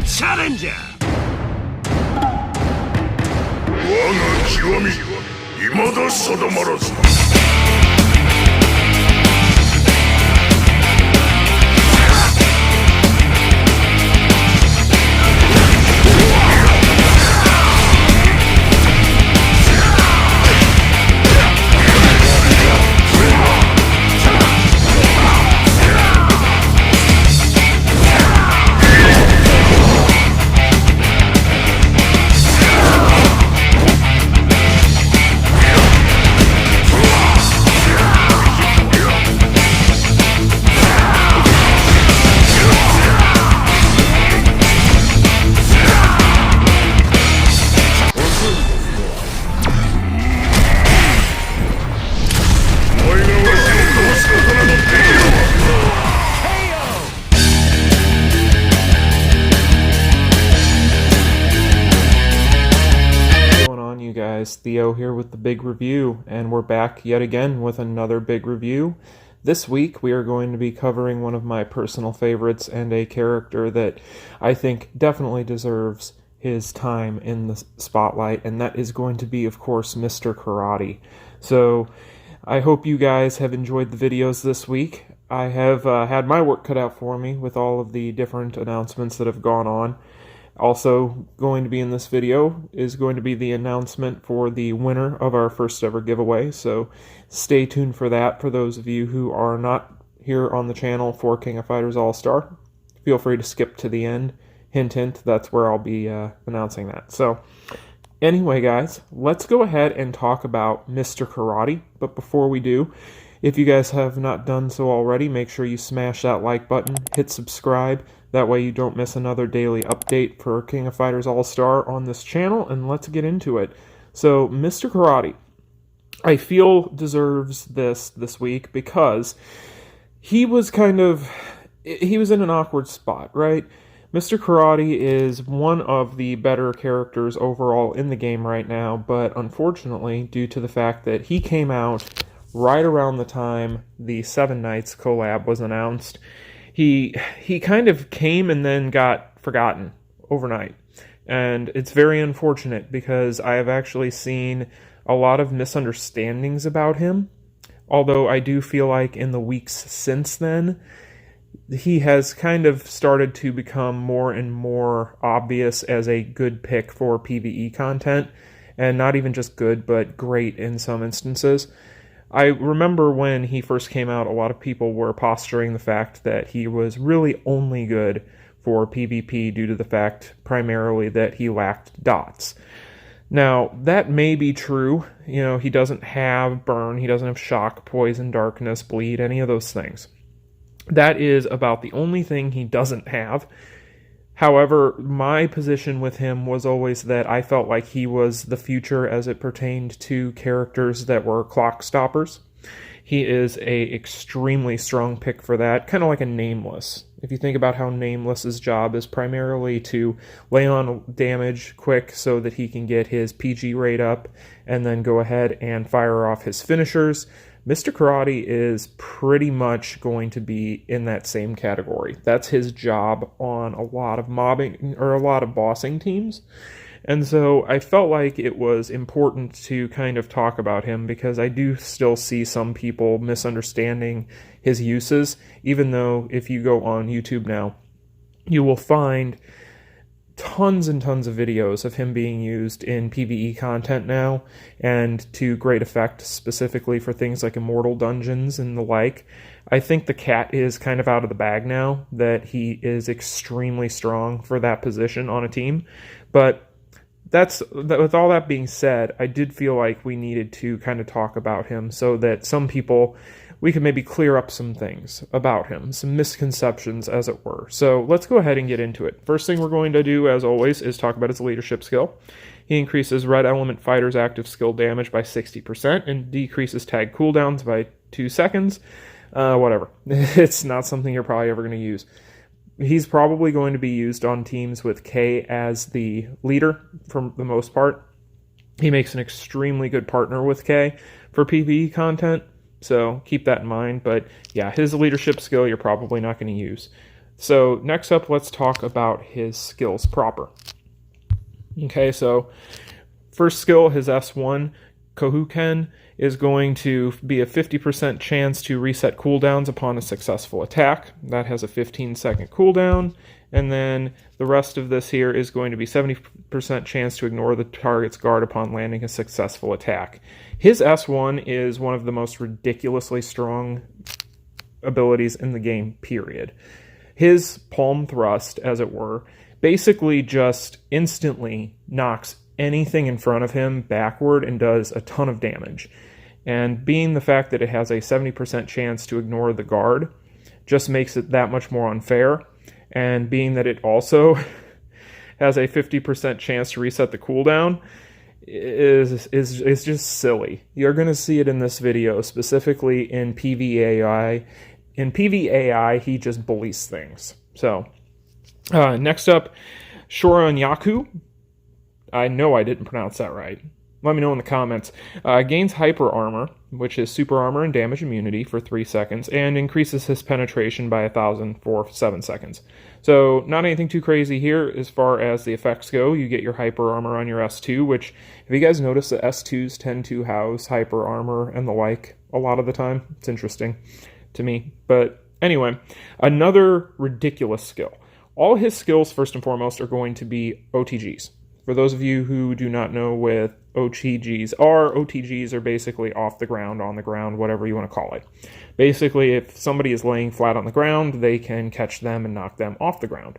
チャレンジャー。我が極み未だ定まらず。Theo here with the big review, and we're back yet again with another big review. This week we are going to be covering one of my personal favorites and a character that I think definitely deserves his time in the spotlight, and that is going to be, of course, Mr. Karate. So I hope you guys have enjoyed the videos this week. I have had my work cut out for me with all of the different announcements that have gone on. Also going to be in this video is going to be the announcement for the winner of our first ever giveaway, so stay tuned for that. For those of you who are not here on the channel for King of Fighters All-Star, feel free to skip to the end. Hint, hint, that's where I'll be announcing that. So anyway, guys, let's go ahead and talk about Mr. Karate. But before we do, if you guys have not done so already, make sure you smash that like button, hit subscribe. That way you don't miss another daily update for King of Fighters All-Star on this channel, and let's get into it. So, Mr. Karate, I feel deserves this week because he was in an awkward spot, right? Mr. Karate is one of the better characters overall in the game right now, but unfortunately, due to the fact that he came out right around the time the Seven Knights collab was announced, he kind of came and then got forgotten overnight. And it's very unfortunate because I have actually seen a lot of misunderstandings about him. Although I do feel like in the weeks since then, he has kind of started to become more and more obvious as a good pick for PvE content. And not even just good, but great in some instances. I remember when he first came out, a lot of people were posturing the fact that he was really only good for PvP due to the fact primarily that he lacked dots. Now, that may be true. You know, he doesn't have burn, he doesn't have shock, poison, darkness, bleed, any of those things. That is about the only thing he doesn't have. However, my position with him was always that I felt like he was the future as it pertained to characters that were clock stoppers. He is a extremely strong pick for that, kind of like a Nameless. If you think about how Nameless's job is primarily to lay on damage quick so that he can get his PG rate up and then go ahead and fire off his finishers, Mr. Karate is pretty much going to be in that same category. That's his job on a lot of mobbing or a lot of bossing teams. And so I felt like it was important to kind of talk about him because I do still see some people misunderstanding his uses, even though if you go on YouTube now, you will find tons and tons of videos of him being used in PvE content now, and to great effect, specifically for things like Immortal Dungeons and the like. I think the cat is kind of out of the bag now, that he is extremely strong for that position on a team. But with all that being said, I did feel like we needed to kind of talk about him so that some people, we could maybe clear up some things about him, some misconceptions, as it were. So let's go ahead and get into it. First thing we're going to do, as always, is talk about his leadership skill. He increases red element fighters' active skill damage by 60% and decreases tag cooldowns by 2 seconds. Whatever. It's not something you're probably ever going to use. He's probably going to be used on teams with K as the leader for the most part. He makes an extremely good partner with K for PvE content. So keep that in mind, but yeah, his leadership skill you're probably not going to use. So next up, let's talk about his skills proper. Okay, so first skill, his S1, Kohuken, is going to be a 50% chance to reset cooldowns upon a successful attack. That has a 15-second cooldown. And then the rest of this here is going to be 70% chance to ignore the target's guard upon landing a successful attack. His S1 is one of the most ridiculously strong abilities in the game, period. His palm thrust, as it were, basically just instantly knocks anything in front of him backward and does a ton of damage. And being the fact that it has a 70% chance to ignore the guard just makes it that much more unfair. And being that it also has a 50% chance to reset the cooldown is just silly. You're going to see it in this video, specifically in PVAI. In PVAI, he just bullies things. So, next up, Shora and Yaku. I know I didn't pronounce that right. Let me know in the comments. Gains hyper armor, which is super armor and damage immunity for 3 seconds, and increases his penetration by 1,000 for 7 seconds. So not anything too crazy here as far as the effects go. You get your hyper armor on your S2, which, have you guys noticed that S2s tend to house hyper armor and the like a lot of the time? It's interesting to me. But anyway, another ridiculous skill. All his skills, first and foremost, are going to be OTGs. For those of you who do not know what OTGs are basically off the ground, on the ground, whatever you want to call it. Basically, if somebody is laying flat on the ground, they can catch them and knock them off the ground.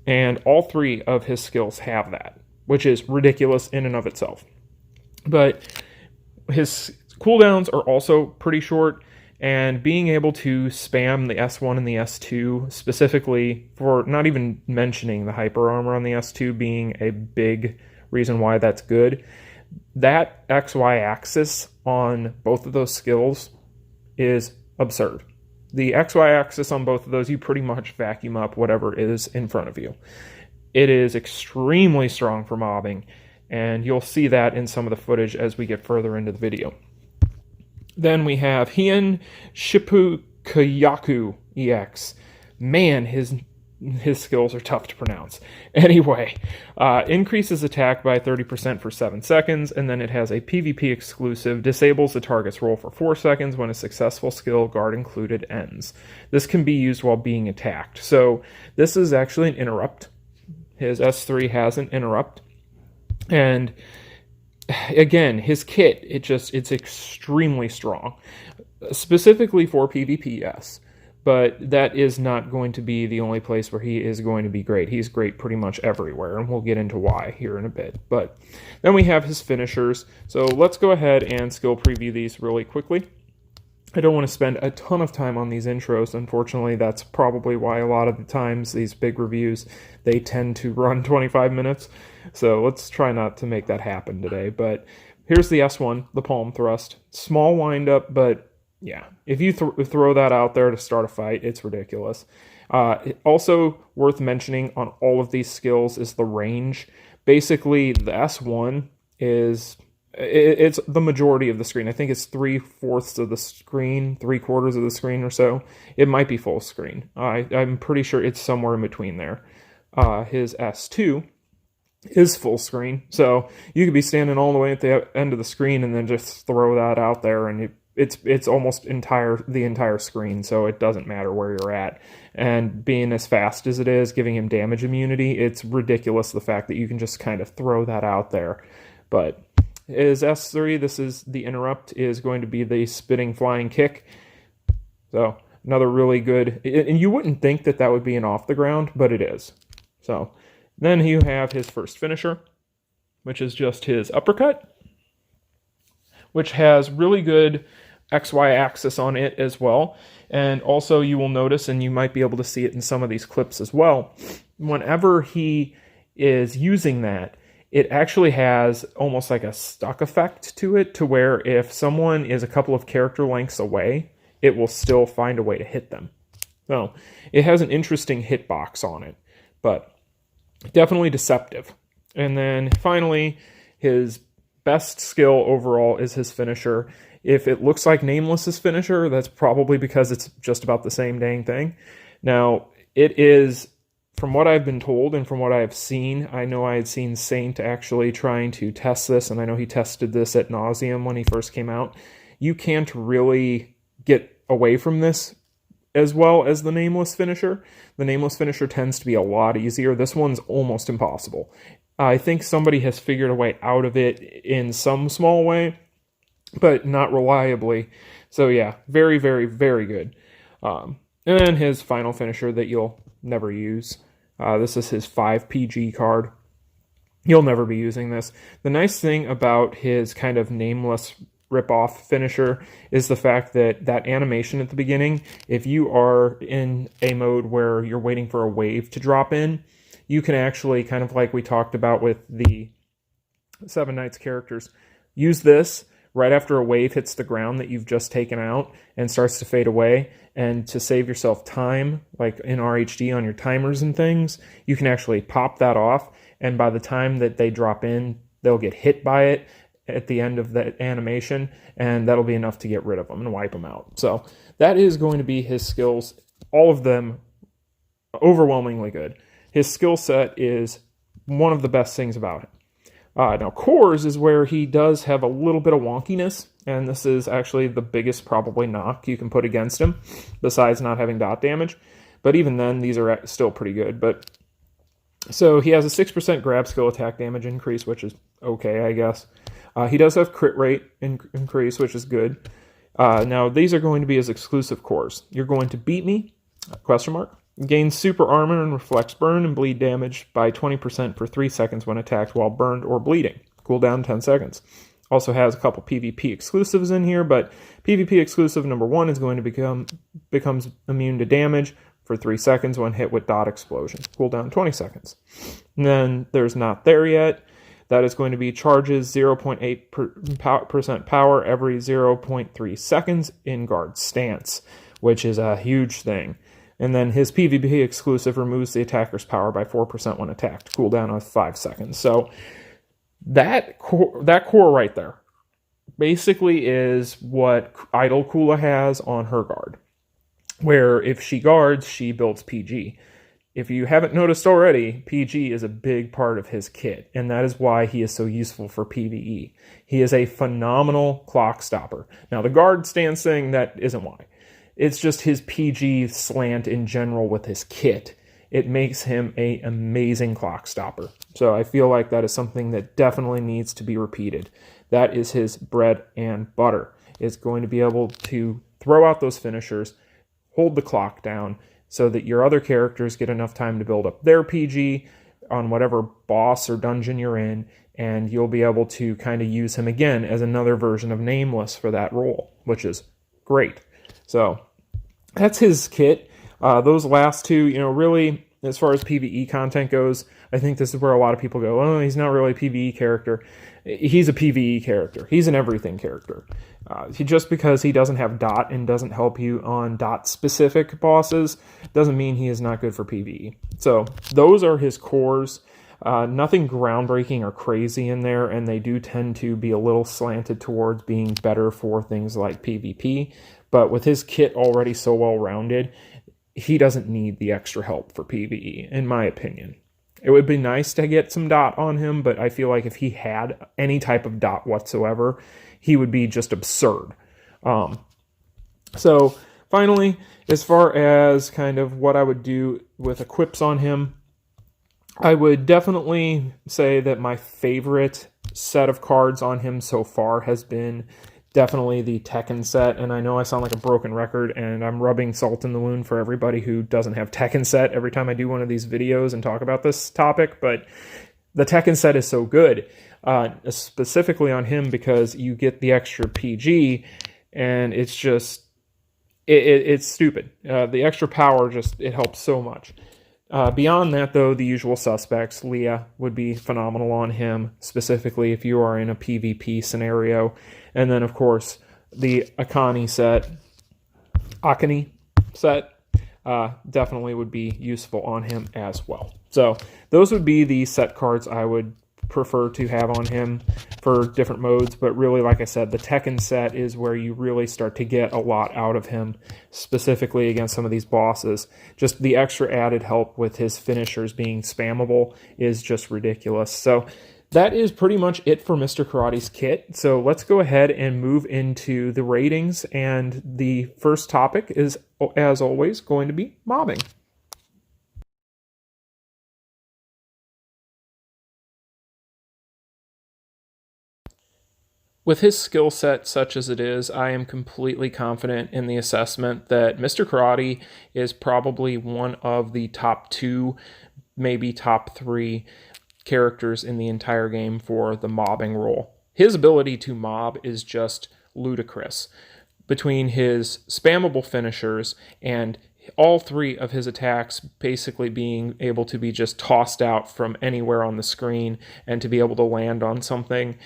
And all 3 of his skills have that, which is ridiculous in and of itself. But his cooldowns are also pretty short, and being able to spam the S1 and the S2, specifically for not even mentioning the hyper armor on the S2 being a big reason why that's good, that XY axis on both of those skills is absurd. The XY axis on both of those, you pretty much vacuum up whatever is in front of you. It is extremely strong for mobbing, and you'll see that in some of the footage as we get further into the video. Then we have Hien Shippukayaku EX. Man, his skills are tough to pronounce. Anyway, increases attack by 30% for 7 seconds, and then it has a PvP exclusive, disables the target's roll for 4 seconds when a successful skill, guard included, ends. This can be used while being attacked. So this is actually an interrupt. His S3 has an interrupt. And again, his kit, it's extremely strong. Specifically for PvP, yes. But that is not going to be the only place where he is going to be great. He's great pretty much everywhere, and we'll get into why here in a bit. But then we have his finishers. So let's go ahead and skill preview these really quickly. I don't want to spend a ton of time on these intros. Unfortunately, that's probably why a lot of the times these big reviews, they tend to run 25 minutes. So let's try not to make that happen today. But here's the S1, the palm thrust. Small windup, but yeah, if you throw that out there to start a fight, it's ridiculous. Also worth mentioning on all of these skills is the range. Basically, the S1 is... it's the majority of the screen. I think it's 3/4 of the screen, 3/4 of the screen or so. It might be full screen. I'm pretty sure it's somewhere in between there. His S2 is full screen, so you could be standing all the way at the end of the screen and then just throw that out there, and it's almost the entire screen, so it doesn't matter where you're at. And being as fast as it is, giving him damage immunity, it's ridiculous the fact that you can just kind of throw that out there. But his S3, this is the interrupt, is going to be the spitting flying kick. So another really good, and you wouldn't think that would be an off the ground, but it is. So then you have his first finisher, which is just his uppercut, which has really good XY axis on it as well. And also you will notice, and you might be able to see it in some of these clips as well, whenever he is using that, it actually has almost like a stuck effect to it, to where if someone is a couple of character lengths away, it will still find a way to hit them. So it has an interesting hitbox on it, but definitely deceptive. And then finally, his best skill overall is his finisher. If it looks like Nameless's finisher, that's probably because it's just about the same dang thing. Now, It is, from what I've been told and from what I have seen, I know I had seen Saint actually trying to test this, and I know he tested this ad nauseum when he first came out. You can't really get away from this as well as the Nameless finisher. The Nameless finisher tends to be a lot easier. This one's almost impossible. I think somebody has figured a way out of it in some small way, but not reliably. So yeah, very, very, very good. And then his final finisher that you'll never use. This is his 5 PG card. You'll never be using this. The nice thing about his kind of nameless rip-off finisher is the fact that that animation at the beginning, if you are in a mode where you're waiting for a wave to drop in, you can actually, kind of like we talked about with the Seven Knights characters, use this right after a wave hits the ground that you've just taken out and starts to fade away. And to save yourself time, like in RHD on your timers and things, you can actually pop that off. And by the time that they drop in, they'll get hit by it at the end of the animation, and that'll be enough to get rid of them and wipe them out. So that is going to be his skills. All of them overwhelmingly good. His skill set is one of the best things about him. Now, cores is where he does have a little bit of wonkiness, and this is actually the biggest probably knock you can put against him, besides not having dot damage. But even then, these are still pretty good. But so he has a 6% grab skill attack damage increase, which is okay, I guess. He does have crit rate increase, which is good. Now, these are going to be his exclusive cores. You're going to beat me, question mark. Gains super armor and reflects burn and bleed damage by 20% for 3 seconds when attacked while burned or bleeding. Cooldown 10 seconds. Also has a couple PvP exclusives in here, but PvP exclusive number 1 is going to becomes immune to damage for 3 seconds when hit with dot explosion. Cooldown 20 seconds. And then there's not there yet. That is going to be charges 0.8% power every 0.3 seconds in guard stance, which is a huge thing. And then his PvP exclusive removes the attacker's power by 4% when attacked. Cooldown of 5 seconds. So that core right there basically is what Idle Kula has on her guard. Where if she guards, she builds PG. If you haven't noticed already, PG is a big part of his kit, and that is why he is so useful for PvE. He is a phenomenal clock stopper. Now, the guard stance thing, that isn't why. It's just his PG slant in general with his kit. It makes him an amazing clock stopper. So I feel like that is something that definitely needs to be repeated. That is his bread and butter. It's going to be able to throw out those finishers, hold the clock down, so that your other characters get enough time to build up their PG on whatever boss or dungeon you're in, and you'll be able to kind of use him again as another version of Nameless for that role, which is great. So that's his kit. Those last two, really, as far as PvE content goes, I think this is where a lot of people go, oh, he's not really a PvE character. He's a PvE character. He's an everything character. Just because he doesn't have dot and doesn't help you on dot-specific bosses doesn't mean he is not good for PvE. So those are his cores. Nothing groundbreaking or crazy in there, and they do tend to be a little slanted towards being better for things like PvP. But with his kit already so well-rounded, he doesn't need the extra help for PvE, in my opinion. It would be nice to get some dot on him, but I feel like if he had any type of dot whatsoever, he would be just absurd. So, finally, as far as kind of what I would do with equips on him, I would definitely say that my favorite set of cards on him so far has been definitely the Tekken set, and I know I sound like a broken record, and I'm rubbing salt in the wound for everybody who doesn't have Tekken set every time I do one of these videos and talk about this topic, but the Tekken set is so good, specifically on him because you get the extra PG, and it's just, it's stupid. The extra power it helps so much. Beyond that, though, the usual suspects, Leah would be phenomenal on him, specifically if you are in a PvP scenario. And then, of course, the Akane set definitely would be useful on him as well. So those would be the set cards I would prefer to have on him for different modes, but really, like I said, the Tekken set is where you really start to get a lot out of him, specifically against some of these bosses. Just the extra added help with his finishers being spammable is just ridiculous. So that is pretty much it for Mr. Karate's kit. So let's go ahead and move into the ratings, and the first topic is, as always, going to be mobbing. With his skill set such as it is, I am completely confident in the assessment that Mr. Karate is probably one of the top 2, maybe top 3 characters in the entire game for the mobbing role. His ability to mob is just ludicrous. Between his spammable finishers and all 3 of his attacks basically being able to be just tossed out from anywhere on the screen and to be able to land on something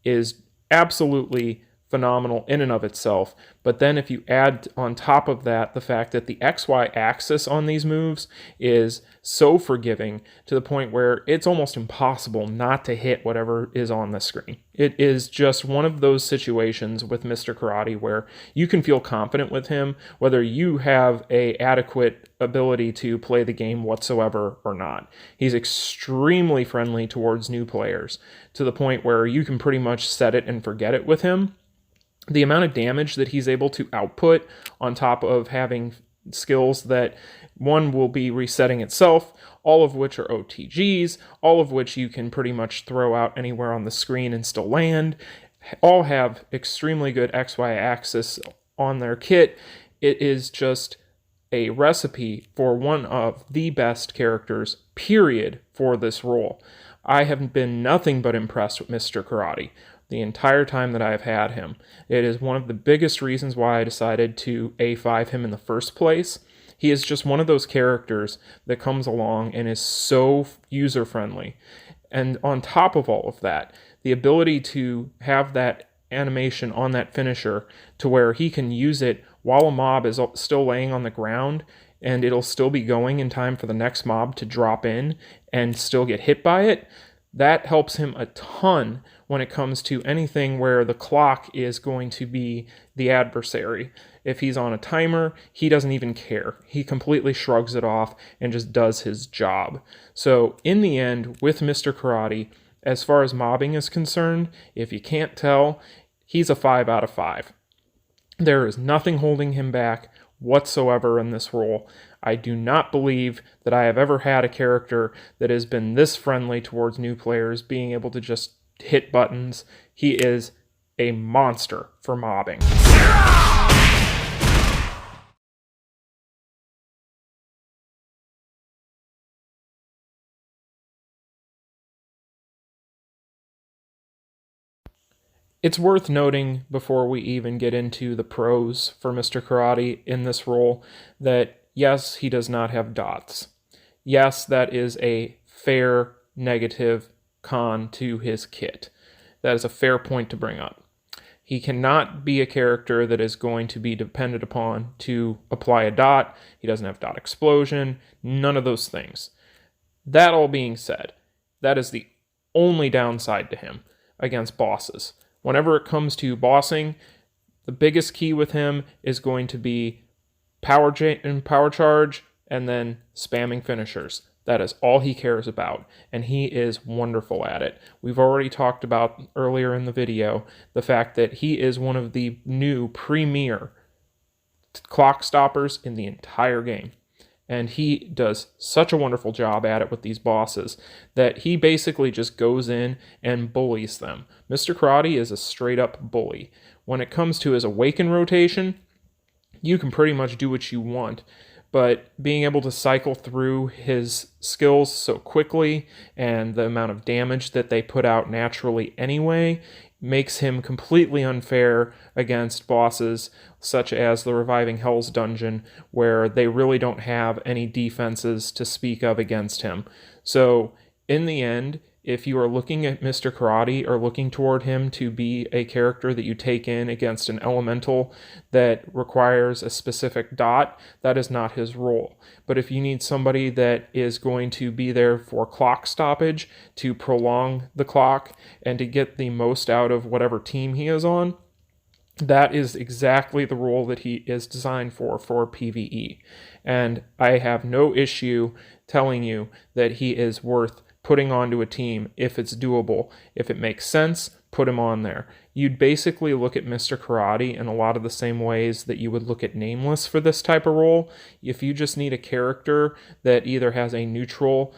is absolutely phenomenal in and of itself. But then if you add on top of that the fact that the XY axis on these moves is so forgiving to the point where it's almost impossible not to hit whatever is on the screen. It is just one of those situations with Mr. Karate where you can feel confident with him whether you have a adequate ability to play the game whatsoever or not. He's extremely friendly towards new players to the point where you can pretty much set it and forget it with him. The amount of damage that he's able to output on top of having skills that one will be resetting itself, all of which are OTGs, all of which you can pretty much throw out anywhere on the screen and still land, all have extremely good XY axis on their kit. It is just a recipe for one of the best characters, period, for this role. I have been nothing but impressed with Mr. Karate the entire time that I have had him. It is one of the biggest reasons why I decided to A5 him in the first place. He is just one of those characters that comes along and is so user-friendly. And on top of all of that, the ability to have that animation on that finisher to where he can use it while a mob is still laying on the ground and it'll still be going in time for the next mob to drop in and still get hit by it, that helps him a ton when it comes to anything where the clock is going to be the adversary. If he's on a timer, he doesn't even care. He completely shrugs it off and just does his job. So in the end, with Mr. Karate, as far as mobbing is concerned, if you can't tell, he's a 5 out of 5. There is nothing holding him back whatsoever in this role. I do not believe that I have ever had a character that has been this friendly towards new players, being able to just hit buttons. He is a monster for mobbing. It's worth noting before we even get into the pros for Mr. Karate in this role that yes, he does not have dots. Yes, that is a fair negative con to his kit. That is a fair point to bring up. He cannot be a character that is going to be depended upon to apply a dot. He doesn't have dot explosion, none of those things. That all being said, that is the only downside to him against bosses. Whenever it comes to bossing, the biggest key with him is going to be power charge and then spamming finishers. That is all he cares about, and he is wonderful at it. We've already talked about earlier in the video the fact that he is one of the new premier clock stoppers in the entire game. And he does such a wonderful job at it with these bosses that he basically just goes in and bullies them. Mr. Karate is a straight up bully. When it comes to his awaken rotation, you can pretty much do what you want. But being able to cycle through his skills so quickly and the amount of damage that they put out naturally anyway makes him completely unfair against bosses such as the Reviving Hell's Dungeon, where they really don't have any defenses to speak of against him. So in the end, if you are looking at Mr. Karate or looking toward him to be a character that you take in against an elemental that requires a specific dot, that is not his role. But if you need somebody that is going to be there for clock stoppage, to prolong the clock, and to get the most out of whatever team he is on, that is exactly the role that he is designed for PVE. And I have no issue telling you that he is worth putting onto a team if it's doable. If it makes sense, put him on there. You'd basically look at Mr. Karate in a lot of the same ways that you would look at Nameless for this type of role. If you just need a character that either has a neutral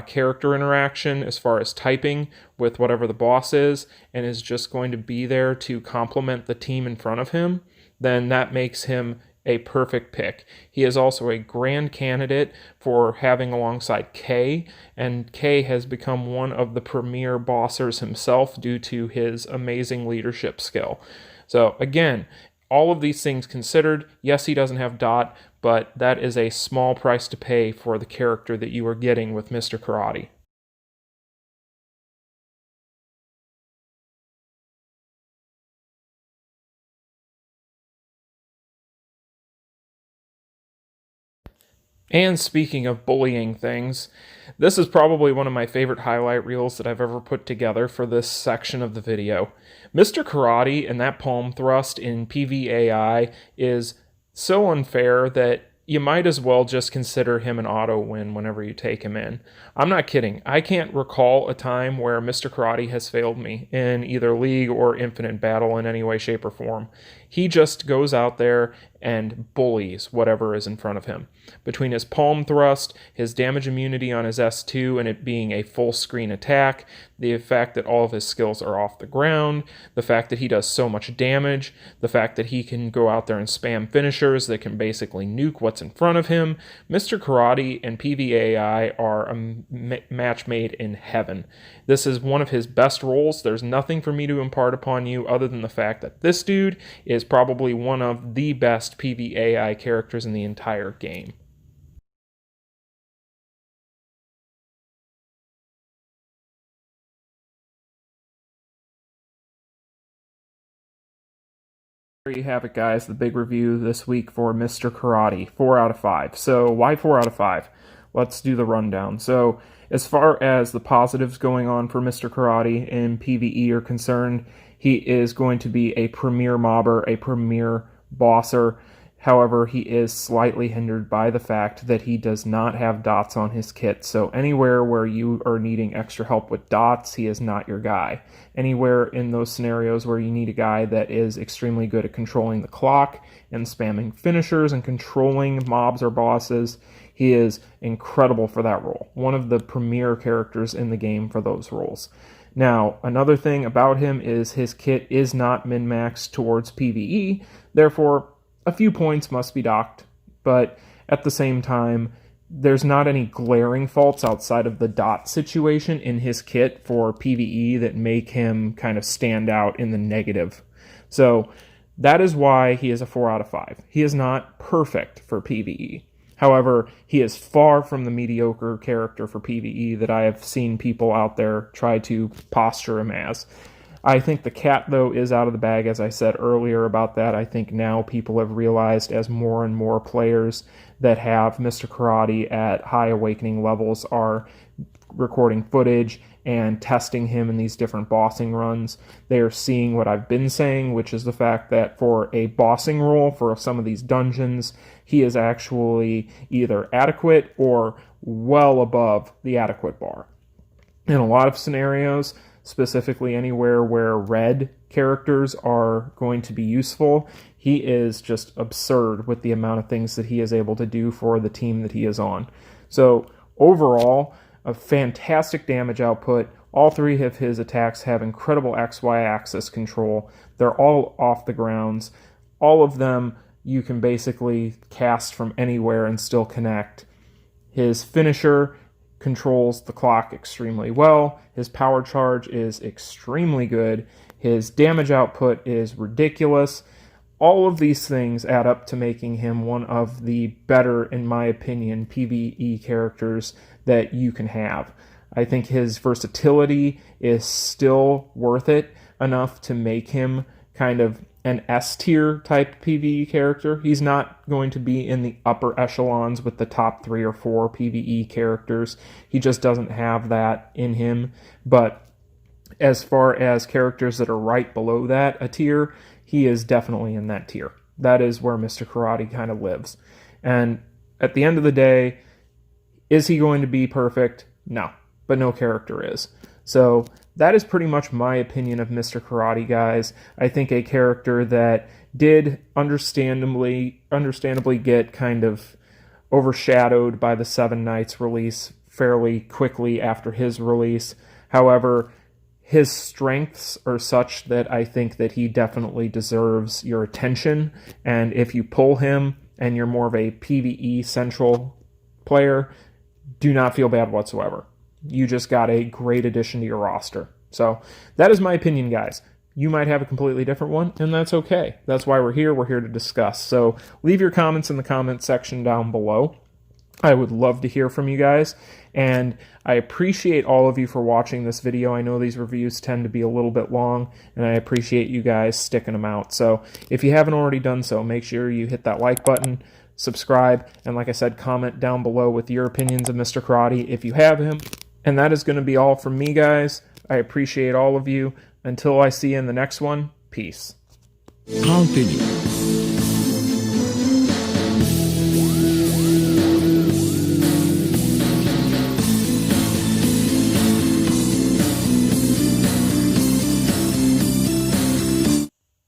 character interaction as far as typing with whatever the boss is, and is just going to be there to complement the team in front of him, then that makes him a perfect pick. He is also a grand candidate for having alongside K, and K has become one of the premier bossers himself due to his amazing leadership skill. So again, all of these things considered, yes, he doesn't have Dot, but that is a small price to pay for the character that you are getting with Mr. Karate. And speaking of bullying things, this is probably one of my favorite highlight reels that I've ever put together for this section of the video. Mr. Karate and that palm thrust in PVAI is so unfair that you might as well just consider him an auto win whenever you take him in. I'm not kidding. I can't recall a time where Mr. Karate has failed me in either League or Infinite Battle in any way, shape, or form. He just goes out there and bullies whatever is in front of him. Between his palm thrust, his damage immunity on his S2 and it being a full screen attack, the fact that all of his skills are off the ground, the fact that he does so much damage, the fact that he can go out there and spam finishers that can basically nuke what's in front of him, Mr. Karate and PVAI are a match made in heaven. This is one of his best roles. There's nothing for me to impart upon you other than the fact that this dude is probably one of the best PVAI characters in the entire game. There you have it, guys, the big review this week for Mr. Karate. 4 out of 5. So why 4 out of 5? Let's do the rundown. So as far as the positives going on for Mr. Karate in PvE are concerned, he is going to be a premier mobber, a premier bosser. However, he is slightly hindered by the fact that he does not have dots on his kit. So anywhere where you are needing extra help with dots, he is not your guy. Anywhere in those scenarios where you need a guy that is extremely good at controlling the clock and spamming finishers and controlling mobs or bosses, he is incredible for that role. One of the premier characters in the game for those roles. Now, another thing about him is his kit is not min-maxed towards PvE, therefore a few points must be docked, but at the same time, there's not any glaring faults outside of the dot situation in his kit for PvE that make him kind of stand out in the negative. So that is why he is a 4 out of 5. He is not perfect for PvE. However, he is far from the mediocre character for PvE that I have seen people out there try to posture him as. I think the cat, though, is out of the bag, as I said earlier about that. I think now people have realized, as more and more players that have Mr. Karate at high awakening levels are recording footage and testing him in these different bossing runs, they are seeing what I've been saying, which is the fact that for a bossing role for some of these dungeons, he is actually either adequate or well above the adequate bar. In a lot of scenarios, specifically anywhere where red characters are going to be useful, he is just absurd with the amount of things that he is able to do for the team that he is on. So overall, a fantastic damage output. All three of his attacks have incredible XY axis control. They're all off the grounds. All of them you can basically cast from anywhere and still connect. His finisher controls the clock extremely well. His power charge is extremely good. His damage output is ridiculous. All of these things add up to making him one of the better, in my opinion, PvE characters that you can have. I think his versatility is still worth it enough to make him kind of an S tier type PvE character. He's not going to be in the upper echelons with the top 3 or 4 PvE characters. He just doesn't have that in him. But as far as characters that are right below that, a tier, he is definitely in that tier. That is where Mr. Karate kind of lives. And at the end of the day, is he going to be perfect? No, but no character is. So that is pretty much my opinion of Mr. Karate, guys. I think a character that did understandably get kind of overshadowed by the Seven Knights release fairly quickly after his release. However, his strengths are such that I think that he definitely deserves your attention. And if you pull him and you're more of a PvE central player, do not feel bad whatsoever. You just got a great addition to your roster. So that is my opinion, guys. You might have a completely different one, and that's okay. That's why we're here. We're here to discuss. So leave your comments in the comment section down below. I would love to hear from you guys, and I appreciate all of you for watching this video. I know these reviews tend to be a little bit long, and I appreciate you guys sticking them out. So if you haven't already done so, make sure you hit that like button, subscribe, and like I said, comment down below with your opinions of Mr. Karate if you have him. And that is going to be all from me, guys. I appreciate all of you. Until I see you in the next one, peace. Continue.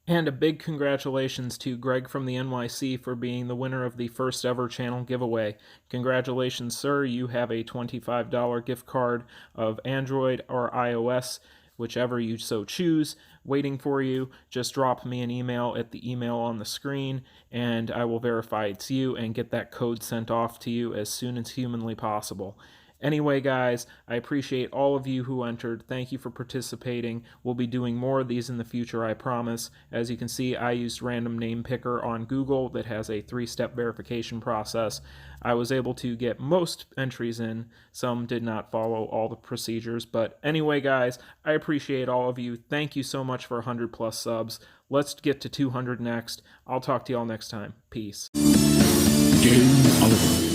And a big congratulations to Greg from the NYC for being the winner of the first ever channel giveaway. Congratulations, sir. You have a $25 gift card of Android or iOS, whichever you so choose, waiting for you. Just drop me an email at the email on the screen, and I will verify it's you and get that code sent off to you as soon as humanly possible. Anyway, guys, I appreciate all of you who entered. Thank you for participating. We'll be doing more of these in the future, I promise. As you can see, I used Random Name Picker on Google that has a 3-step verification process. I was able to get most entries in. Some did not follow all the procedures. But anyway, guys, I appreciate all of you. Thank you so much for 100+ subs. Let's get to 200 next. I'll talk to y'all next time. Peace. Game over.